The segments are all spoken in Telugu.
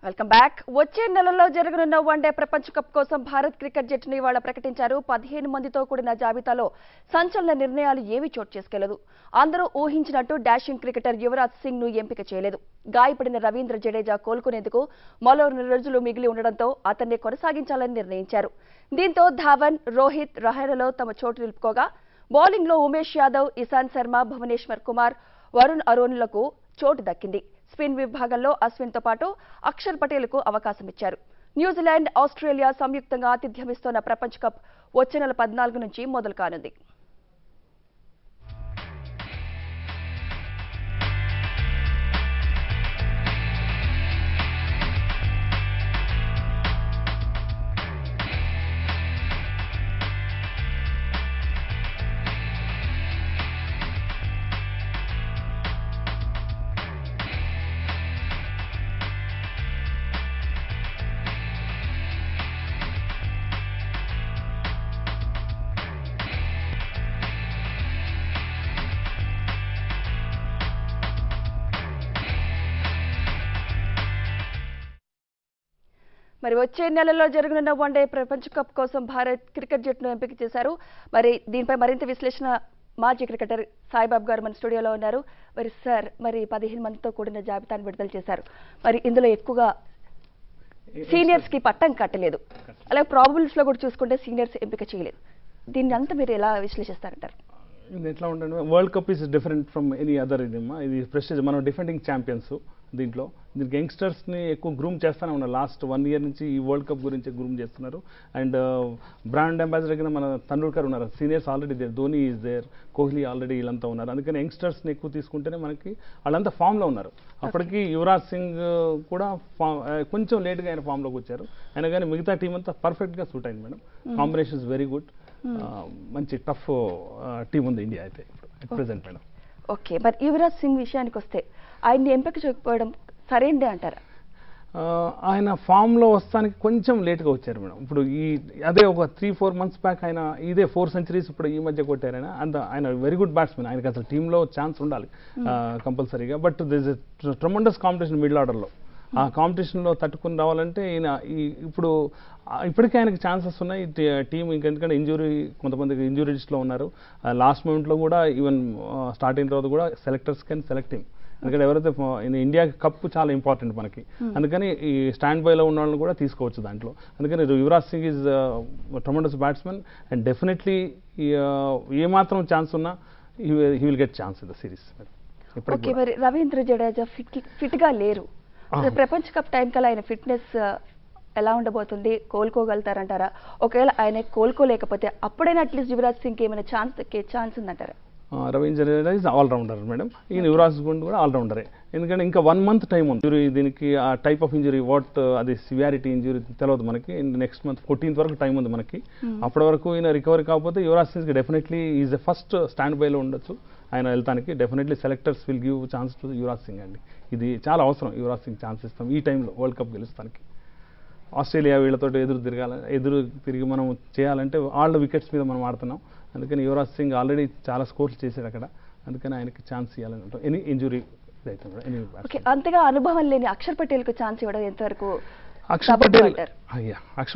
Welcome back. వచ్చే నెలలో జరగనున్న వన్డే ప్రపంచ కప్ కోసం భారత్ క్రికెట్ జట్టును ఇవాళ ప్రకటించారు. 15 మందితో కూడిన జాబితాలో సంచలన నిర్ణయాలు ఏవీ చోటు చేసుకోలేదు. అందరూ ఊహించినట్టు డాషింగ్ క్రికెటర్ యువరాజ్ సింగ్ ను ఎంపిక చేయలేదు. గాయపడిన రవీంద్ర జడేజా కోలుకునేందుకు మరో 2 రోజులు మిగిలి ఉండడంతో అతన్ని కొనసాగించాలని నిర్ణయించారు. దీంతో ధావన్, రోహిత్, రహానెలో తమ చోటు నిలుపుకోగా బౌలింగ్ లో ఉమేష్ యాదవ్, ఇషాంత్ శర్మ, భువనేశ్వర్ కుమార్, వరుణ్ అరోన్లకు చోటు దక్కింది. స్పిన్ విభాగంలో అశ్విన్తో పాటు అక్షర్ పటేల్కు అవకాశం ఇచ్చారు. న్యూజిలాండ్, ఆస్ట్రేలియా సంయుక్తంగా ఆతిథ్యమిస్తున్న ప్రపంచ కప్ వచ్చే నెల 14 నుంచి మొదలు కానుంది. మరి వచ్చే నెలలో జరగనున్న వన్డే ప్రపంచ కప్ కోసం భారత్ క్రికెట్ జట్టును ఎంపిక చేశారు. మరి దీనిపై మరింత విశ్లేషణ మాజీ క్రికెటర్ సాయిబాబు గారు మన స్టూడియోలో ఉన్నారు. మరి సార్, మరి 15 మందితో కూడిన జాబితాను విడుదల చేశారు. మరి ఇందులో ఎక్కువగా సీనియర్స్ కి పట్టం కట్టలేదు, అలాగే ప్రాబబుల్స్ లో కూడా చూసుకుంటే సీనియర్స్ ఎంపిక చేయలేదు. దీన్ని అంతా మీరు ఎలా విశ్లేషిస్తారంటారు? ఇది ఎట్లా ఉంటుంది, world cup is different from any other. ఇది ప్రెస్టేజ్, మనం డిఫెండింగ్ ఛాంపియన్స్. దీనికి యంగ్స్టర్స్ని ఎక్కువ గ్రూమ్ చేస్తూనే ఉన్నారు. లాస్ట్ 1 year నుంచి ఈ వరల్డ్ కప్ గురించి గ్రూమ్ చేస్తున్నారు. అండ్ బ్రాండ్ అంబాసిడర్ కింద మన తండూల్కర్ ఉన్నారు. Seniors already there, Dhoni is there, Kohli already వీళ్ళంతా ఉన్నారు. అందుకని యంగ్స్టర్స్ని ఎక్కువ తీసుకుంటేనే మనకి వాళ్ళంతా ఫామ్లో ఉన్నారు. అప్పటికి యువరాజ్ సింగ్ కూడా కొంచెం లేట్గా ఆయన ఫామ్లోకి వచ్చారు. అయినా కానీ మిగతా టీం అంతా పర్ఫెక్ట్గా సూట్ అయింది మేడం. Combinations very good. మంచి టఫ్ టీం ఉంది ఇండియా అయితే ఇప్పుడు ప్రెసెంట్ మేడం. ఓకే, మరి యువరాజ్ సింగ్ విషయానికి వస్తే ఆయన్ని ఎంపిక చేయకపోవడం సరైందే అంటారా? ఆయన ఫామ్లో వస్తానికి కొంచెం లేట్గా వచ్చారు మేడం. ఇప్పుడు అదే ఒక 3-4 months బ్యాక్ ఆయన ఇదే 4 centuries ఇప్పుడు ఈ మధ్య కొట్టారు. ఆయన వెరీ గుడ్ బ్యాట్స్మెన్. ఆయనకి అసలు టీంలో ఛాన్స్ ఉండాలి కంపల్సరీగా. But this is tremendous competition middle ఆర్డర్లో. ఆ కాంపిటీషన్లో తట్టుకుని రావాలంటే ఈయన ఇప్పటికే ఆయనకి ఛాన్సెస్ ఉన్నాయి. టీం ఇంకెందుకంటే కొంతమందికి ఇంజురీ లిస్ట్లో ఉన్నారు. లాస్ట్ మూమెంట్లో కూడా ఈవెన్ స్టార్ట్ అయిన తర్వాత కూడా సెలెక్టర్స్ కెన్ సెలెక్ట్ టీమ్. ఎందుకంటే ఎవరైతే ఇండియా కప్ చాలా ఇంపార్టెంట్ మనకి. అందుకని ఈ స్టాండ్ బైలో ఉన్న వాళ్ళని కూడా తీసుకోవచ్చు దాంట్లో. అందుకని Yuvraj Singh is tremendous batsmen and definitely ఏమాత్రం ఛాన్స్ ఉన్నా he will get chance in the series. Okay, మరి రవీంద్ర జడేజా ఫిట్ గా లేరు. ప్రపంచ కప్ టైం కల్లా ఆయన ఫిట్నెస్ ఎలా ఉండబోతుంది? కోలుకోగలుగుతారంటారా? ఒకవేళ ఆయన కోలుకోలేకపోతే అప్పుడైనా అట్లీస్ట్ యువరాజ్ సింగ్ ఏమైనా ఛాన్స్ ఉందంటారా? Ravindra Jadeja is allrounder madam. ఈయన యువరాజ్ సింగ్ కూడా ఆల్రౌండరే. ఎందుకంటే ఇంకా 1 month టైం ఉంది. దీనికి ఆ టైప్ ఆఫ్ ఇంజురీ అది సివియారిటీ ఇంజురీ తెలియదు మనకి. నెక్స్ట్ మంత్ 14th వరకు టైం ఉంది మనకి. అప్పటి వరకు ఈయన రికవరీ కాకపోతే Yuvraj Singh definitely is first stand బైలో ఉండొచ్చు. ఆయన వెళ్తానికి definitely selectors will give chance to Yuvraj Singh అండి. ఇది చాలా అవసరం. యువరాజ్ సింగ్ ఛాన్స్ ఇస్తాం ఈ టైంలో వరల్డ్ కప్ గెలుస్తానికి. ఆస్ట్రేలియా వీళ్ళతో ఎదురు తిరిగి మనం చేయాలంటే వాళ్ళ వికెట్స్ మీద మనం ఆడుతున్నాం. అందుకని యువరాజ్ సింగ్ ఆల్రెడీ చాలా స్కోర్స్ చేశాడు అక్కడ. అందుకని ఆయనకి ఛాన్స్ ఇవ్వాలని ఎనీ ఇంజురీ అయితే. అంతగా అనుభవం లేని అక్షర్ పటేల్కు ఛాన్స్ ఇవ్వడం ఎంతవరకు? అక్షర్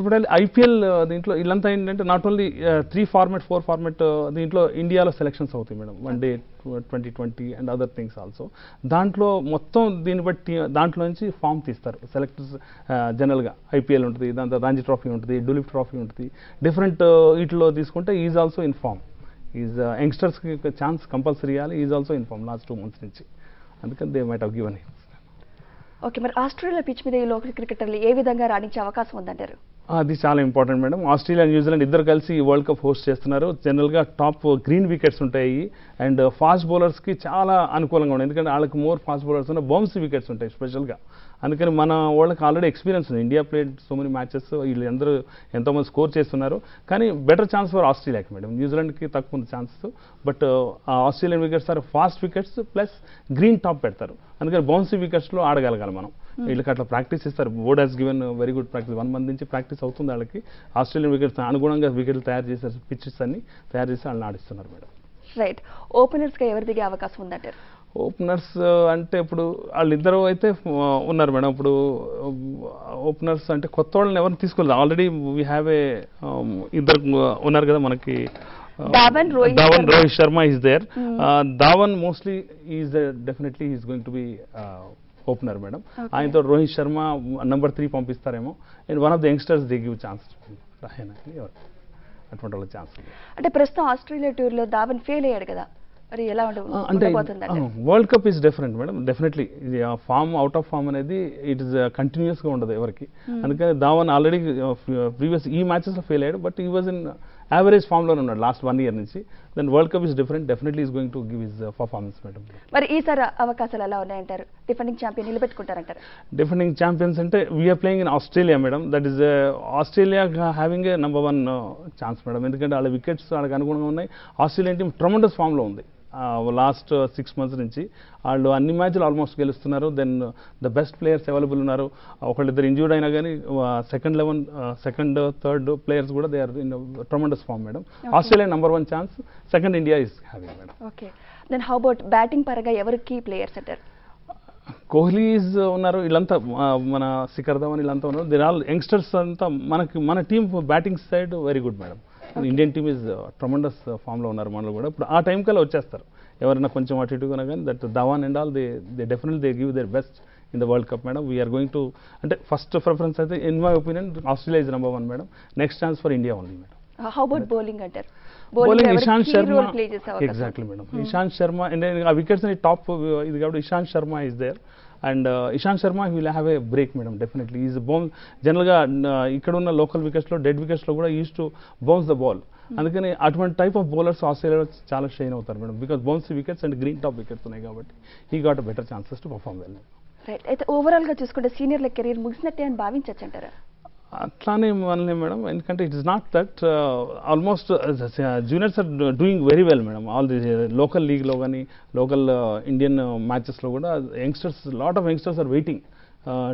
పటేల్ ఐపీఎల్ దీంట్లో వీళ్ళంతా ఏంటంటే నాట్ ఓన్లీ 3 format 4 format దీంట్లో ఇండియాలో సెలెక్షన్స్ అవుతాయి madam. 1day 2020 and other things also. దాంట్లో మొత్తం దీన్ని బట్టి దాంట్లో నుంచి ఫామ్ తీస్తారు సెలెక్టర్స్. జనరల్గా ఐపీఎల్ ఉంటుంది, దాంతో రంజీ ట్రోఫీ ఉంటుంది, డులీప్ ట్రోఫీ ఉంటుంది. డిఫరెంట్ వీటిలో తీసుకుంటే ఈజ్ ఆల్సో ఇన్ ఫామ్. యంగ్స్టర్స్కి ఛాన్స్ కంపల్సరీ ఇవ్వాలి. Is also in form last 2 months నుంచి. అందుకని they might have given him. Okay, మరి ఆస్ట్రేలియా పిచ్ మీద ఈ లోకల్ క్రికెటర్లు ఏ విధంగా రాణించే అవకాశం ఉందంటారు? అది చాలా ఇంపార్టెంట్ మేడం. ఆస్ట్రేలియా, న్యూజిలాండ్ ఇద్దరు కలిసి ఈ వరల్డ్ కప్ హోస్ట్ చేస్తున్నారు. జనరల్గా టాప్ గ్రీన్ వికెట్స్ ఉంటాయి అండ్ ఫాస్ట్ బౌలర్స్కి చాలా అనుకూలంగా ఉన్నాయి. ఎందుకంటే వాళ్ళకి మోర్ ఫాస్ట్ బౌలర్స్ ఉన్న బౌన్సీ వికెట్స్ ఉంటాయి స్పెషల్గా. అందుకని మన వాళ్ళకి ఆల్రెడీ ఎక్స్పీరియన్స్ ఉంది. India played so many matches, వీళ్ళందరూ ఎంతోమంది స్కోర్ చేస్తున్నారు. కానీ బెటర్ ఛాన్స్ ఫర్ ఆస్ట్రేలియాకి మేడం. న్యూజిలాండ్కి తక్కువ ఉంది chances. But Australian wickets are fast wickets plus green top పెడతారు. అందుకని బౌన్సీ వికెట్స్లో ఆడగలగాలి మనం. వీళ్ళకి అట్లా ప్రాక్టీస్ ఇస్తారు. Board has given very good practice. 1 month నుంచి ప్రాక్టీస్ అవుతుంది వాళ్ళకి. ఆస్ట్రేలియన్ వికెట్స్ అనుగుణంగా వికెట్లు తయారు చేశారు, పిచ్చెస్ అన్ని తయారు చేసి వాళ్ళని ఆడిస్తున్నారు మేడం. రైట్, ఓపెనర్స్ గా ఎవరు దిగే అవకాశం ఉందంటారు? ఓపెనర్స్ అంటే ఇప్పుడు వాళ్ళిద్దరు అయితే ఉన్నారు మేడం. ఇప్పుడు ఓపెనర్స్ అంటే కొత్త వాళ్ళని ఎవరిని తీసుకోలేదు. ఆల్రెడీ వీ హ్యావ్ ఏ ఇద్దరు ఉన్నారు కదా మనకి. Rohit Sharma is there. Dhawan mostly is definitely is going to be opener madam. ఆయనతో రోహిత్ శర్మ నెంబర్ 3 పంపిస్తారేమో. And one of the youngsters they give chance అటువంటి వాళ్ళకి ఛాన్స్. అంటే ప్రస్తుతం ఆస్ట్రేలియా టూర్లో ధావన్ ఫెయిల్ అయ్యాడు కదా, మరి ఎలా అంటే ఉండబోతుంది? World cup is different madam. Definitely ఇది ఫామ్ అవుట్ ఆఫ్ ఫామ్ అనేది ఇట్ ఇస్ కంటిన్యూస్గా ఉండదు ఎవరికి. అందుకని ధావన్ ఆల్రెడీ ప్రీవియస్ ఈ మ్యాచెస్లో ఫెయిల్ అయ్యాడు. But he was in average ఫామ్లోనే ఉన్నాడు లాస్ట్ 1 year నుంచి. Then world cup is different. Definitely is going to give his performance madam. మరి ఈసారి అవకాశాలు ఎలా ఉన్నాయంటారు? డిఫెండింగ్ ఛాంపియన్ నిలబెట్టుకుంటారంటారు? డిఫెండింగ్ ఛాంపియన్స్ అంటే we are playing in Australia madam. That is Australia having a number 1 chance madam. ఎందుకంటే వాళ్ళ వికెట్స్ వాళ్ళకి అనుగుణంగా ఉన్నాయి. ఆస్ట్రేలియన్ టీం ట్రమండస్ ఫామ్లో ఉంది లాస్ట్ 6 months నుంచి. వాళ్ళు అన్ని మ్యాచ్లు ఆల్మోస్ట్ గెలుస్తున్నారు. Then the best players available ఉన్నారు. ఒకళ్ళిద్దరు ఇంజూర్డ్ అయినా కానీ సెకండ్ థర్డ్ ప్లేయర్స్ కూడా they are in tremendous form madam. Australia number 1 chance. Second India is having madam. Okay, then how about batting పరంగా ఎవరు కీ ప్లేయర్స్ అంటారు? కోహ్లీస్ ఉన్నారు, వీళ్ళంతా మన శిఖర్ ధవన్ వీళ్ళంతా ఉన్నారు. దే ఆల్ యంగ్స్టర్స్ అంతా. మన team batting side very good madam. Indian team is tremendous ఫామ్లో ఉన్నారు మనలో కూడా. ఇప్పుడు ఆ టైం కల్లా వచ్చేస్తారు ఎవరైనా కొంచెం అటు ఇటుగా కానీ. That Dhawan and all they definitely they give their best in the world cup madam. We are going to అంటే ఫస్ట్ ప్రిఫరెన్స్ అయితే in my opinion Australia is number 1 madam. Next chance for India only madam. How about bowling అంటారు? Bowling Ishant Sharma. Exactly madam. Ishant Sharma అంటే ఆ వికెట్స్ అని టాప్ ఇది కాబట్టి Ishant Sharma is there. And Ishant Sharma will have a break madam. Definitely is bounce. జనరల్గా ఇక్కడ ఉన్న లోకల్ వికెట్స్లో డెడ్ వికెట్స్లో కూడా use to bounce the ball. అందుకని అటువంటి టైప్ ఆఫ్ బౌలర్స్ ఆస్ట్రేలియాలో చాలా షైన్ అవుతారు madam. Because bounce wickets and green top wickets ఉన్నాయి కాబట్టి he got better chances to perform well. Right, అయితే ఓవరాల్గా చూసుకుంటే సీనియర్ల కెరీర్ ముగిసినట్టే అని భావించవచ్చు అంటారా? అట్లానే మనలే మేడం. ఎందుకంటే it is not that almost juniors are doing very well madam. All the local లీగ్లో కానీ లోకల్ ఇండియన్ మ్యాచెస్లో కూడా youngsters lot of youngsters are waiting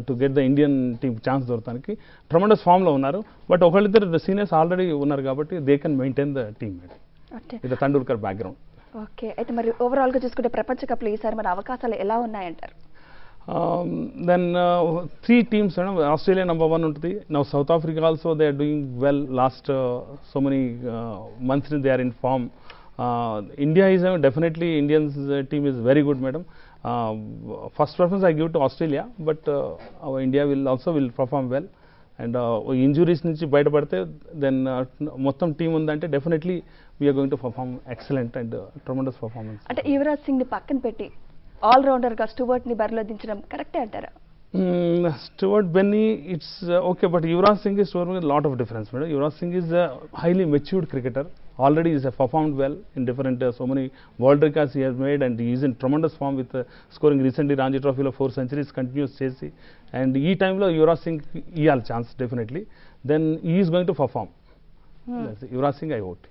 to get the Indian team chance దొరకడానికి. ట్రమండస్ ఫామ్లో ఉన్నారు. బట్ ఒకళ్ళిద్దరు సీనియర్స్ ఆల్రెడీ ఉన్నారు కాబట్టి they can maintain the team madam with Tendulkar background. Okay, అయితే మరి ఓవరాల్గా చూసుకుంటే ప్రపంచ కప్లో ఈసారి మన అవకాశాలు ఎలా ఉన్నాయంటారు? Then 3 teams madam. Australia number 1 ఉంటుంది. Now South Africa also they are doing well. Last so many months they are in form. India is definitely Indians team is very good madam. First preference I give to Australia. But India will perform well. And injuries నుంచి బయటపడితే దెన్ మొత్తం టీం ఉందంటే definitely we are going to perform excellent and tremendous performance. అంటే యువరాజ్ సింగ్ని పక్కన పెట్టి ఆల్రౌండర్గా స్టూవర్ట్ని బరిలో దించడం కరెక్టే అంటారా? Stuart Benny, it's okay, but Yuvraj Singh is showing a lot of difference, madam. Yuvraj Singh is a highly matured cricketer. Already he has performed well in different so many world records he has made, and he is in tremendous form with scoring recently Ranji Trophy lo 4 centuries continuous chesi. And ee time lo Yuvraj Singh he has chance definitely. Then he is going to perform. Yuvraj Singh I vote.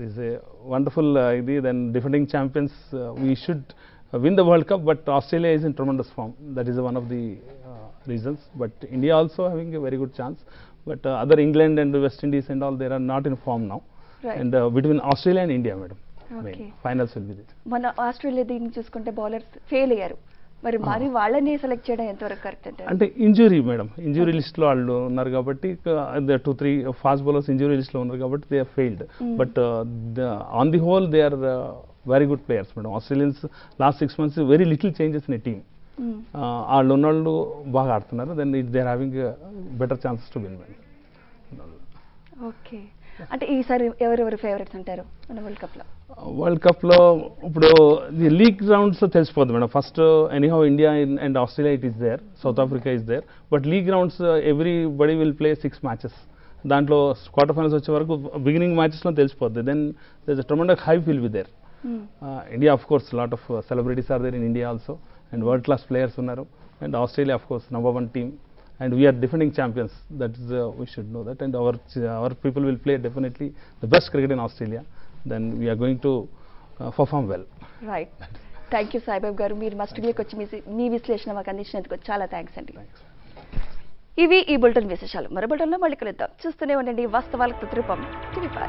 This is a wonderful idea. Then defending champions, we should win the World Cup, but Australia is in tremendous form. That is one of the reasons. But India also having a very good chance. But other England and West Indies and all, they are not in form now. Right. And between Australia and India, madam, okay. Finals will be there. మన ఆస్ట్రేలియా దీన్ని చూసుకుంటే బౌలర్స్ ఫెయిల్ అయ్యారు. మరి వాళ్ళని సెలెక్ట్ చేయడం ఎంతవరకు కరెక్ట్ అంటే ఇంజురీ మేడం, ఇంజురీ లిస్ట్లో వాళ్ళు ఉన్నారు కాబట్టి 2-3 ఫాస్ట్ బౌలర్స్ ఇంజురీ లిస్ట్లో ఉన్నారు కాబట్టి they are failed. But on the whole they are very good players madam. Australians last 6 months very little changes in team. వాళ్ళు ఉన్నవాళ్ళు బాగా ఆడుతున్నారు. Then they are having better chances to win madam. Okay, అంటే ఈసారి ఎవరెవరు ఫేవరెట్స్ అంటారు మన వరల్డ్ కప్లో? ఇప్పుడు లీగ్ రౌండ్స్ తెలిసిపోద్ది madam. First anyhow India and Australia it is there, South Africa is there. But league rounds everybody will play 6 matches. దాంట్లో క్వార్టర్ ఫైనల్స్ వచ్చే వరకు బిగినింగ్ మ్యాచెస్లో తెలిసిపోద్ది. Then there is tremendous hype will be there. India of course lot of celebrities are there in India also, and world class players unnaru. And Australia of course number 1 team, and we are defending champions. That is we should know that, and our people will play definitely the best cricket in Australia. Then we are going to perform well. Right. Thank you Saibab garu, meer మా స్టూడియోకి వచ్చి మీ విశ్లేషణ మాకు అందించినందుకు చాలా థాంక్స్ అండి. ఇవి ఈ బులెటిన్ విశేషాలు. మరో బులెటిన్లో మళ్ళీ కలుద్దాం. చూస్తూనే ఉండండి వాస్తవాలకు ప్రతిరూపం TV5.